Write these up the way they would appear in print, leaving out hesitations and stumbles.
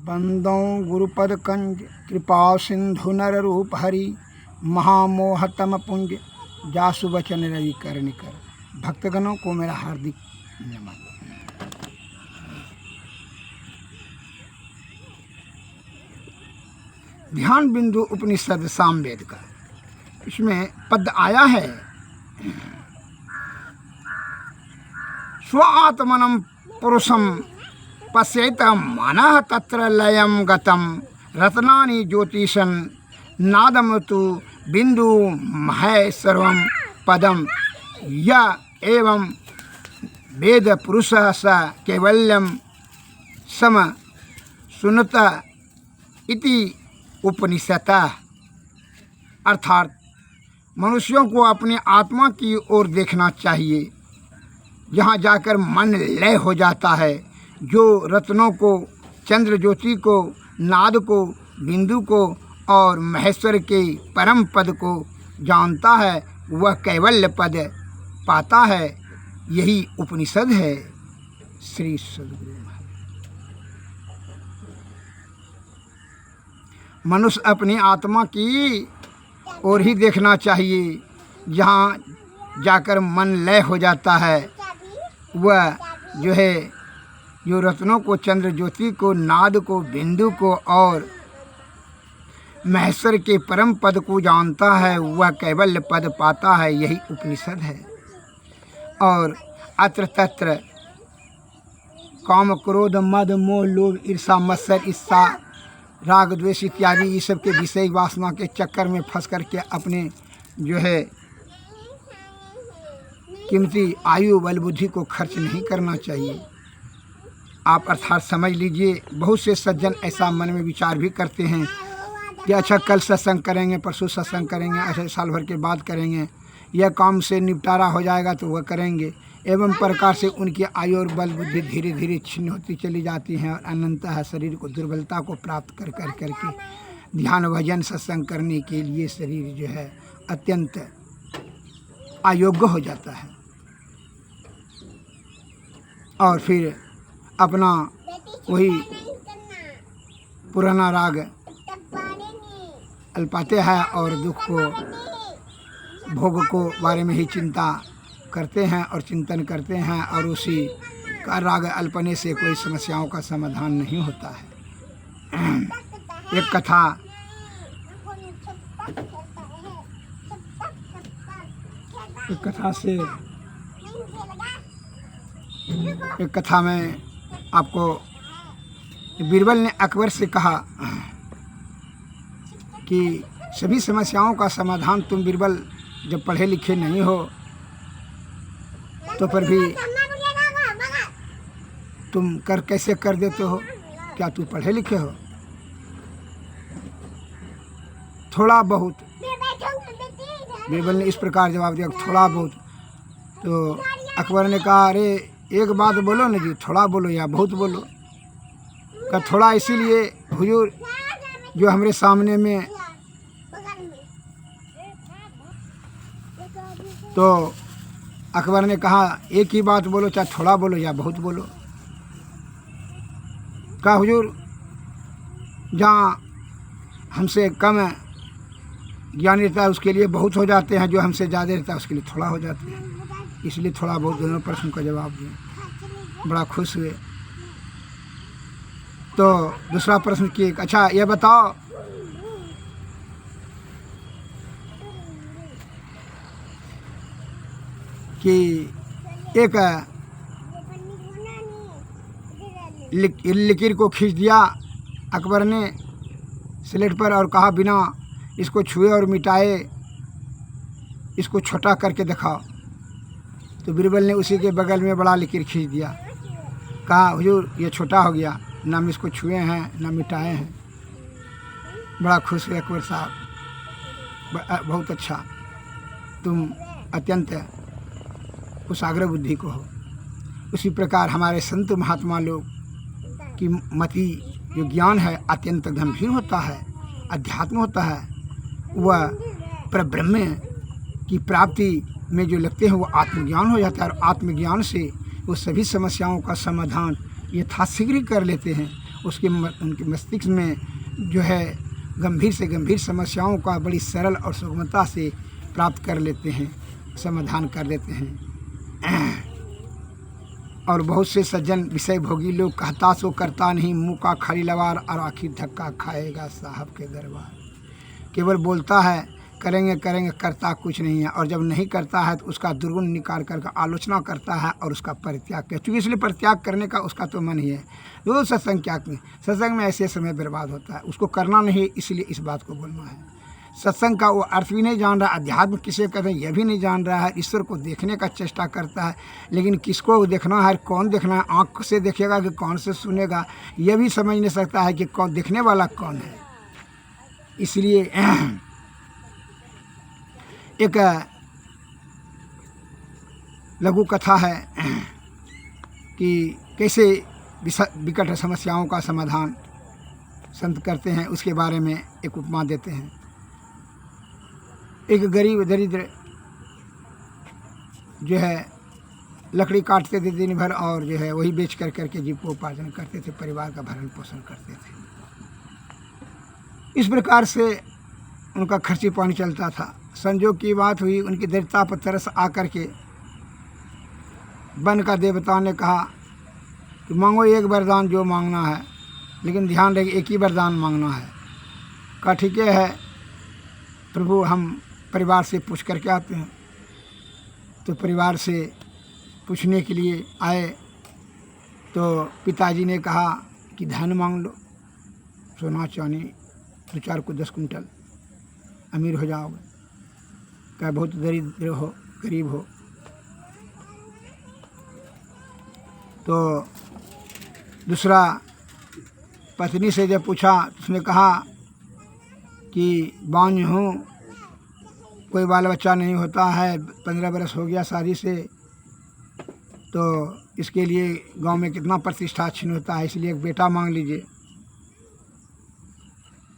बंदों गुरुपद कंज कृपा सिंधु नर रूप हरि महामोहतम पुंज जासु वचन रवि कर निकर। भक्तगणों को मेरा हार्दिक नमन। ध्यान बिंदु उपनिषद सामवेद का इसमें पद आया है, स्व आत्मनं पुरुषम पश्येत मनः तत्र लयम गतम रत्नानि ज्योतिषं नादम तु बिंदु महे सर्वं पदम य एवं वेद पुरुषः स कैवल्यम सम सुनत इति उपनिषदः। अर्थात मनुष्यों को अपनी आत्मा की ओर देखना चाहिए, जहाँ जाकर मन लय हो जाता है। जो रत्नों को, चंद्र ज्योति को, नाद को, बिंदु को और महेश्वर के परम पद को जानता है, वह कैवल्य पद पाता है। यही उपनिषद है। श्री सद्गुरु महाराज। मनुष्य अपनी आत्मा की ओर ही देखना चाहिए, जहाँ जाकर मन लय हो जाता है। वह जो है, जो रत्नों को, चंद्र ज्योति को, नाद को, बिंदु को और महेश्वर के परम पद को जानता है, वह कैवल्य पद पाता है। यही उपनिषद है। और अत्र तत्र काम क्रोध मद मोह लोभ ईर्षा मत्सर ईर्षा राग द्वेष इत्यादि ये सब के विषय वासना के चक्कर में फंस करके अपने जो है कीमती आयु बल बुद्धि को खर्च नहीं करना चाहिए। आप अर्थात समझ लीजिए, बहुत से सज्जन ऐसा मन में विचार भी करते हैं कि अच्छा कल सत्संग करेंगे, परसों सत्संग करेंगे, अच्छा साल भर के बाद करेंगे, यह काम से निपटारा हो जाएगा तो वह करेंगे। एवं प्रकार से उनकी आयु और बल बुद्धि धीरे धीरे छिन्न होती चली जाती हैं और अनंतः शरीर को दुर्बलता को प्राप्त कर करके ध्यान भजन सत्संग करने के लिए शरीर जो है अत्यंत अयोग्य हो जाता है। और फिर अपना वही पुराना राग अल्पाते हैं और दुख को, भोग को बारे में ही चिंता करते हैं और चिंतन करते हैं, और उसी का राग अल्पने से कोई समस्याओं का समाधान नहीं होता है। एक कथा में आपको बीरबल ने अकबर से कहा कि सभी समस्याओं का समाधान तुम बीरबल जब पढ़े लिखे नहीं हो तो फिर भी तुम कैसे कर देते हो? क्या तू पढ़े लिखे हो? थोड़ा बहुत। बीरबल ने इस प्रकार जवाब दिया, थोड़ा बहुत। तो अकबर ने कहा, अरे एक बात बोलो ना जी, थोड़ा बोलो या बहुत बोलो? का थोड़ा इसीलिए हुजूर जो हमारे सामने में, तो अकबर ने कहा एक ही बात बोलो, चाहे थोड़ा बोलो या बहुत बोलो। कहा हुजूर जहाँ हमसे कम ज्ञान रहता है उसके लिए बहुत हो जाते हैं, जो हमसे ज़्यादा रहता है उसके लिए थोड़ा हो जाते हैं, इसलिए थोड़ा बहुत दोनों प्रश्न का जवाब दिए। बड़ा खुश हुए। तो दूसरा प्रश्न किए, अच्छा ये बताओ कि एक लकीर को खींच दिया अकबर ने स्लेट पर और कहा बिना इसको छुए और मिटाए इसको छोटा करके दिखाओ। तो बीरबल ने उसी के बगल में बड़ा लकीर खींच दिया। कहा हुजूर ये छोटा हो गया, ना हम इसको छुए हैं ना मिटाए हैं। बड़ा खुश हुए अकबर साहब, बहुत अच्छा, तुम अत्यंत कुशाग्र बुद्धि को हो। उसी प्रकार हमारे संत महात्मा लोग की मति जो ज्ञान है अत्यंत गंभीर होता है, अध्यात्म होता है। वह परब्रह्म की प्राप्ति में जो लगते हैं वो आत्मज्ञान हो जाता है, और आत्मज्ञान से वो सभी समस्याओं का समाधान यथाशीघ्र कर लेते हैं। उनके मस्तिष्क में जो है गंभीर से गंभीर समस्याओं का बड़ी सरल और सुगमता से प्राप्त कर लेते हैं, समाधान कर लेते हैं। और बहुत से सज्जन विषय भोगी लोग कहता सो करता नहीं, मुँह का खाली लवार और आखिर धक्का खाएगा साहब के दरबार। केवल बोलता है करेंगे करेंगे, करता कुछ नहीं है, और जब नहीं करता है तो उसका दुर्गुण निकाल कर आलोचना करता है और उसका परित्याग कर, क्योंकि इसलिए परित्याग करने का उसका तो मन ही है। वो सत्संग क्या करें, सत्संग में ऐसे समय बर्बाद होता है, उसको करना नहीं, इसलिए इस बात को बोलना है। सत्संग का वो अर्थ भी नहीं जान रहा, अध्यात्म किसे कहते हैं यह भी नहीं जान रहा है, ईश्वर को देखने का चेष्टा करता है, लेकिन किसको देखना है, कौन देखना है, आँख से देखेगा कि कौन से सुनेगा, यह भी समझ नहीं सकता है कि कौन देखने वाला कौन है। इसलिए एक लघु कथा है कि कैसे विकट समस्याओं का समाधान संत करते हैं, उसके बारे में एक उपमा देते हैं। एक गरीब दरिद्र जो है लकड़ी काटते थे दिन भर, और जो है वही बेच कर करके जीविकोपार्जन करते थे, परिवार का भरण पोषण करते थे। इस प्रकार से उनका खर्ची पानी चलता था। संजोग की बात हुई, उनकी दरिद्रता पर तरस आकर के वन का देवता ने कहा कि मांगो एक वरदान जो मांगना है, लेकिन ध्यान रहे एक ही वरदान मांगना है। कहा ठीक है प्रभु, हम परिवार से पूछ करके आते हैं। तो परिवार से पूछने के लिए आए तो पिताजी ने कहा कि धन मांग लो, सोना चांदी 2-4 को 10 कुंटल, अमीर हो जाओगे। क्या बहुत दरिद्र हो, गरीब हो। तो दूसरा पत्नी से जब पूछा, उसने कहा कि बांझ हूँ, कोई बाल बच्चा नहीं होता है, 15 बरस हो गया शादी से, तो इसके लिए गांव में कितना प्रतिष्ठा छीन होता है, इसलिए एक बेटा मांग लीजिए।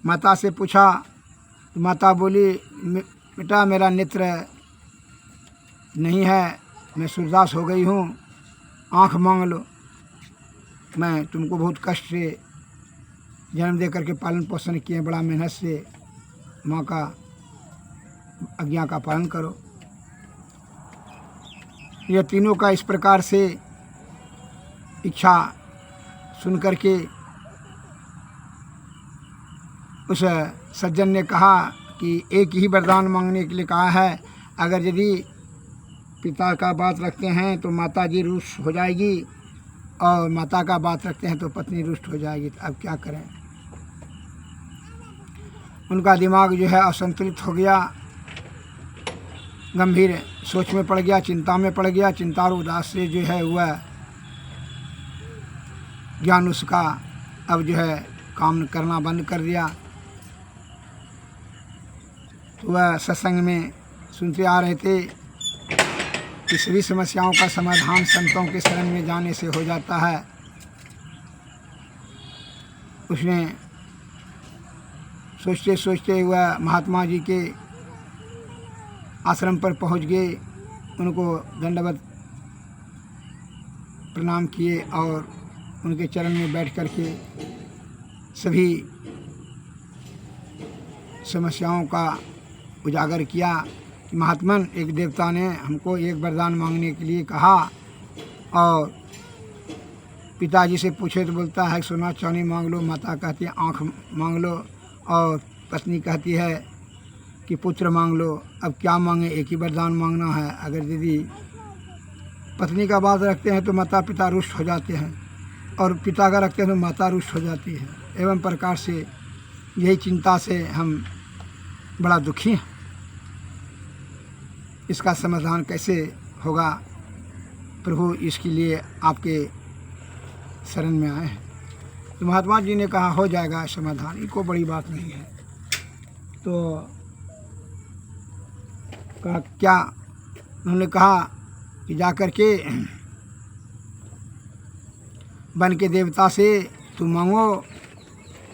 माता से पूछा तो माता बोली बेटा मेरा नेत्र नहीं है, मैं सूरदास हो गई हूँ, आँख मांग लो। मैं तुमको बहुत कष्ट से जन्म दे करके पालन पोषण किए, बड़ा मेहनत से, माँ का आज्ञा का पालन करो। यह तीनों का इस प्रकार से इच्छा सुन करके उस सज्जन ने कहा कि एक ही वरदान मांगने के लिए कहा है, अगर यदि पिता का बात रखते हैं तो माता जी रुष्ट हो जाएगी, और माता का बात रखते हैं तो पत्नी रुष्ट हो जाएगी। तो अब क्या करें। उनका दिमाग जो है असंतुलित हो गया, गंभीर सोच में पड़ गया, चिंता में पड़ गया। चिंता और उदास से जो है वह ज्ञान उसका अब जो है काम करना बंद कर दिया। तो वह सत्संग में सुनते आ रहे थे कि सभी समस्याओं का समाधान संतों के शरण में जाने से हो जाता है। उसने सोचते सोचते वह महात्मा जी के आश्रम पर पहुंच गए, उनको दंडवत प्रणाम किए और उनके चरण में बैठ कर के सभी समस्याओं का उजागर किया कि महात्मन, एक देवता ने हमको एक वरदान मांगने के लिए कहा, और पिताजी से पूछे तो बोलता है सोना चांदी मांग लो, माता कहती है आँख मांग लो, और पत्नी कहती है कि पुत्र मांग लो। अब क्या मांगे, एक ही वरदान मांगना है। अगर यदि पत्नी का बात रखते हैं तो माता पिता रुष्ट हो जाते हैं, और पिता का रखते हैं तो माता रुष्ट हो जाती है। एवं प्रकार से यही चिंता से हम बड़ा दुखी हैं। इसका समाधान कैसे होगा प्रभु, इसके लिए आपके शरण में आए हैं। तो महात्मा जी ने कहा हो जाएगा समाधान, इनको बड़ी बात नहीं है। तो कहा क्या, उन्होंने कहा कि जाकर के वन के देवता से तुम मांगो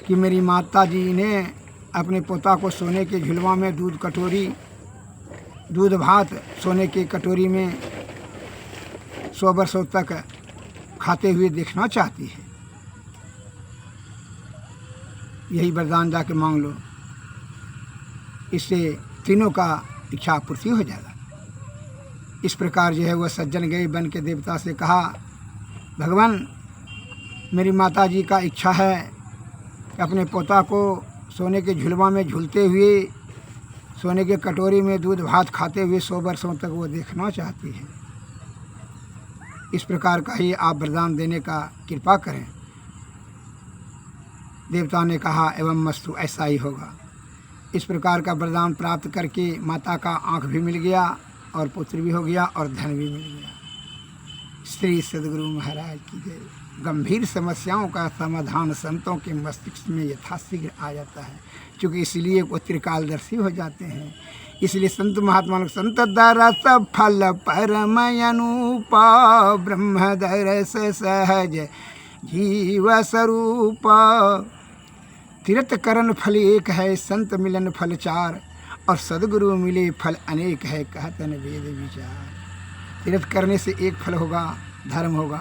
कि मेरी माता जी ने अपने पोता को सोने के झुलवा में दूध भात सोने की कटोरी में 100 वर्षों तक खाते हुए देखना चाहती है। यही वरदान जाके मांग लो, इससे तीनों का इच्छा पूर्ति हो जाएगा। इस प्रकार जो है वह सज्जन गए, बन के देवता से कहा, भगवान मेरी माता जी का इच्छा है कि अपने पोता को सोने के झुलवा में झूलते हुए, सोने के कटोरी में दूध भात खाते हुए 100 वर्षों तक वो देखना चाहती है। इस प्रकार का ही आप वरदान देने का कृपा करें। देवता ने कहा, एवं मस्तु, ऐसा ही होगा। इस प्रकार का वरदान प्राप्त करके माता का आँख भी मिल गया और पुत्र भी हो गया और धन भी मिल गया। श्री सद्गुरु महाराज की जय। गंभीर समस्याओं का समाधान संतों के मस्तिष्क में यथाशीघ्र आ जाता है, क्योंकि इसलिए वो त्रिकालदर्शी हो जाते हैं। इसलिए संत महात्मा लोग संत दरस फल परम अनुपा, ब्रह्म दरस सहज जीव स्वरूप। तीर्थ करण फल एक है, संत मिलन फल 4, और सद्गुरु मिले फल अनेक है, कहतन वेद विचार। तीर्थ करने से एक फल होगा, धर्म होगा,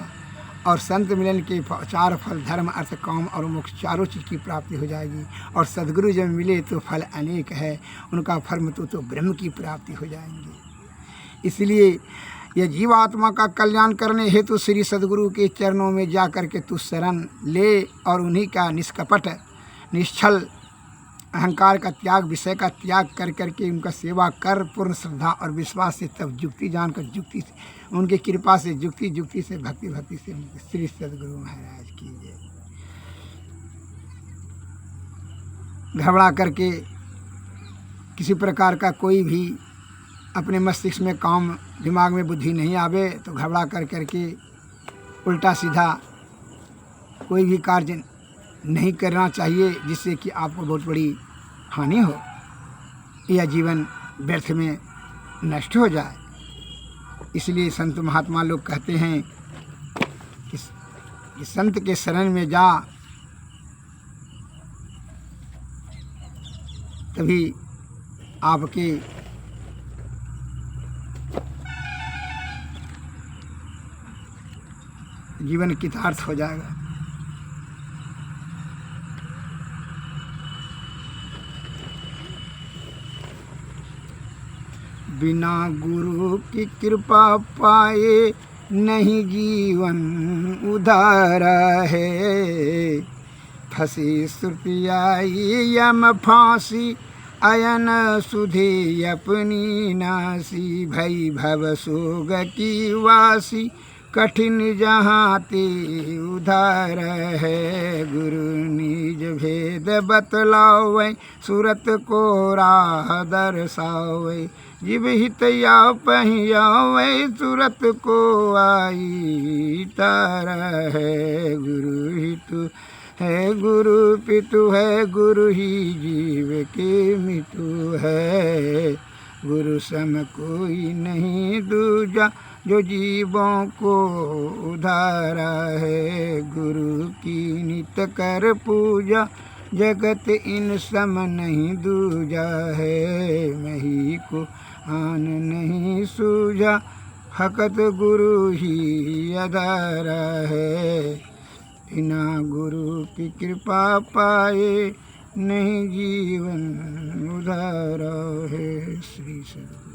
और संत मिलन के 4 फल, धर्म अर्थ काम और मोक्ष, चारों चीज़ की प्राप्ति हो जाएगी। और सद्गुरु जब मिले तो फल अनेक है, उनका फल तो ब्रह्म की प्राप्ति हो जाएंगी। इसलिए यह जीवात्मा का कल्याण करने हेतु श्री सद्गुरु के चरणों में जा कर के तू शरण ले, और उन्हीं का निष्कपट निश्चल अहंकार का त्याग, विषय का त्याग कर करके उनका सेवा कर, पूर्ण श्रद्धा और विश्वास से, तब युक्ति जानकर, युक्ति से, उनकी कृपा से, युक्ति से, भक्ति से, श्री सद्गुरु महाराज की जय। घबरा करके किसी प्रकार का कोई भी अपने मस्तिष्क में काम, दिमाग में बुद्धि नहीं आवे, तो घबरा कर करके उल्टा सीधा कोई भी कार्य नहीं करना चाहिए, जिससे कि आपको बहुत बड़ी हानि हो या जीवन व्यर्थ में नष्ट हो जाए। इसलिए संत महात्मा लोग कहते हैं कि संत के शरण में जा, तभी आपके जीवन कृतार्थ हो जाएगा। बिना गुरु की कृपा पाए नहीं जीवन उधार है। फंसी श्रुतियाई यम फांसी, अयन सुधे अपनी नासी। भई भव सोग की वासी, कठिन जहाँ ते उधार है। गुरु निज भेद बतलावे, सूरत को राह दर्शावे। जीव हित या पहियावे, सूरत को आई तार है। गुरु हितु है, गुरु पितु है, गुरु ही जीव के मितु है। गुरु सम कोई नहीं दूजा, जो जीवों को उधारा है। गुरु की नित कर पूजा, जगत इन सम नहीं दूजा है। मही को आन नहीं सूझा, फकत गुरु ही आधारा है। बिना गुरु की कृपा पाए, नहीं जीवन उधारा है। श्री सद्गुरु।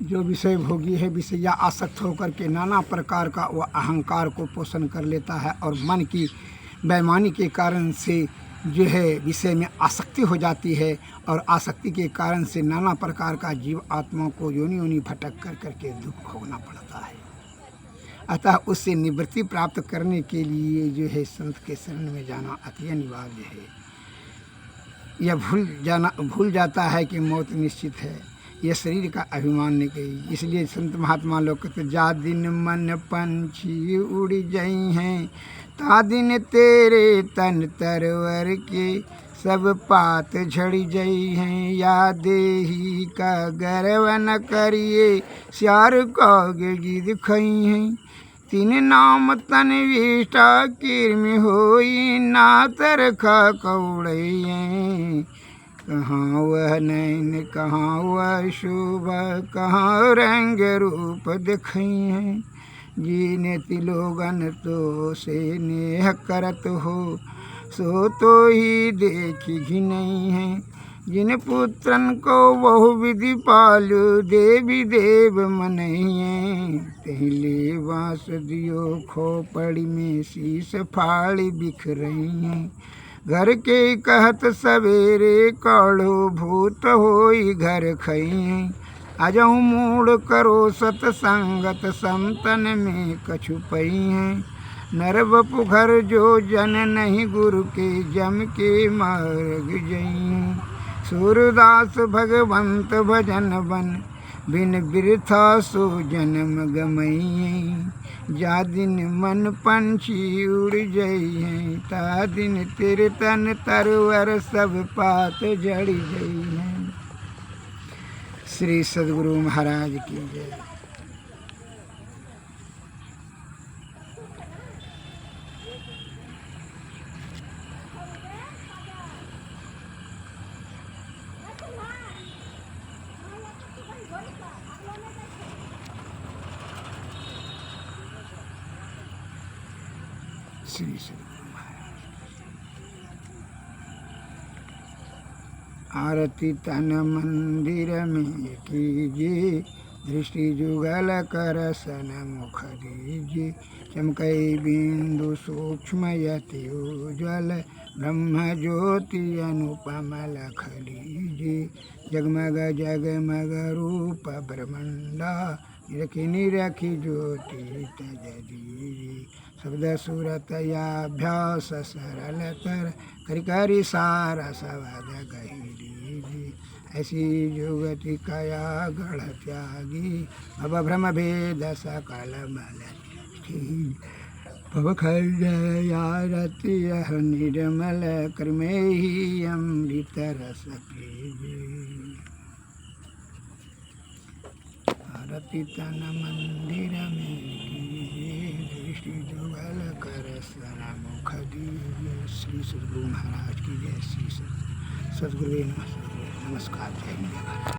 जो विषय भोगी है, विषया आसक्त होकर के नाना प्रकार का वह अहंकार को पोषण कर लेता है, और मन की बेईमानी के कारण से जो है विषय में आसक्ति हो जाती है और आसक्ति के कारण से नाना प्रकार का जीव आत्माओं को योनि योनि भटक कर करके दुख भोगना पड़ता है। अतः उससे निवृत्ति प्राप्त करने के लिए जो है संत के शरण में जाना अति अनिवार्य है। यह भूल जाता है कि मौत निश्चित है, यह शरीर का अभिमान नहीं गई। इसलिए संत महात्मा लोग कहते जा दिन मन पंछी उड़ जाई हैं, ता दिन तेरे तन तरवर के सब पात झड़ जई हैं। या देही का गर्व न करिए श्यार कौगे गिद खई हैं, तीन नाम तन विष्टा किरमि होई ना तरखा कौड़ई। कहाँ वह नैन कहाँ वह शोभा, कहाँ रंग रूप दिखई हैं। जिने तिलोगन तो से नेह करत हो, सो तो ही देखी घिनई है। जिन पुत्रन को बहु विधि पालु, देवी देव मनइए। तहिले बाँस दियो खोपड़ी में शीश फाड़ी बिखरई हैं। घर के कहत सवेरे काढ़ो भूत होई घर खई। अजहु मूड करो सतसंगत संतन में कछु पई हैं। नर बपु घर जो जन नहीं गुरु के जम के मार्ग जई। सूरदास भगवंत भजन बन बिन बिरथा सो जन्म गमई। जा दिन मन पंछी उड़ जई हैं, ता दिन तेरे तन तरवर सब पात जड़ जई हैं। श्री सद्गुरु महाराज की जय। श्री सद्गुरु महाराज। आरती तन मंदिर में कीजिए, दृष्टि जुगल कर सन मुख दीजिए। चमकई बिंदु सूक्ष्म यति उज्ज्वल, ब्रह्म ज्योति अनुपम लख लीजिए। जगमग जगमग रूप ब्रह्मंडा, निरखी निरखी ज्योति तज दीजिए। शब्द सूरत याभ्यास सरलतर, करि करि सार सवद गही। ऐसी जुगति कया गढ़ त्यागी, भव भ्रम भेद सकल मल। भव खलयारति यह निर्मल, कर्मे ही अमृत रस पीबे। आरती तन मंदिर में कीजिए, दृष्टि जुगल कर सन मुख दीजिए। श्री सद्गुरु महाराज की जय। श्री सद्गुरु नमस्कार। जय हिंद।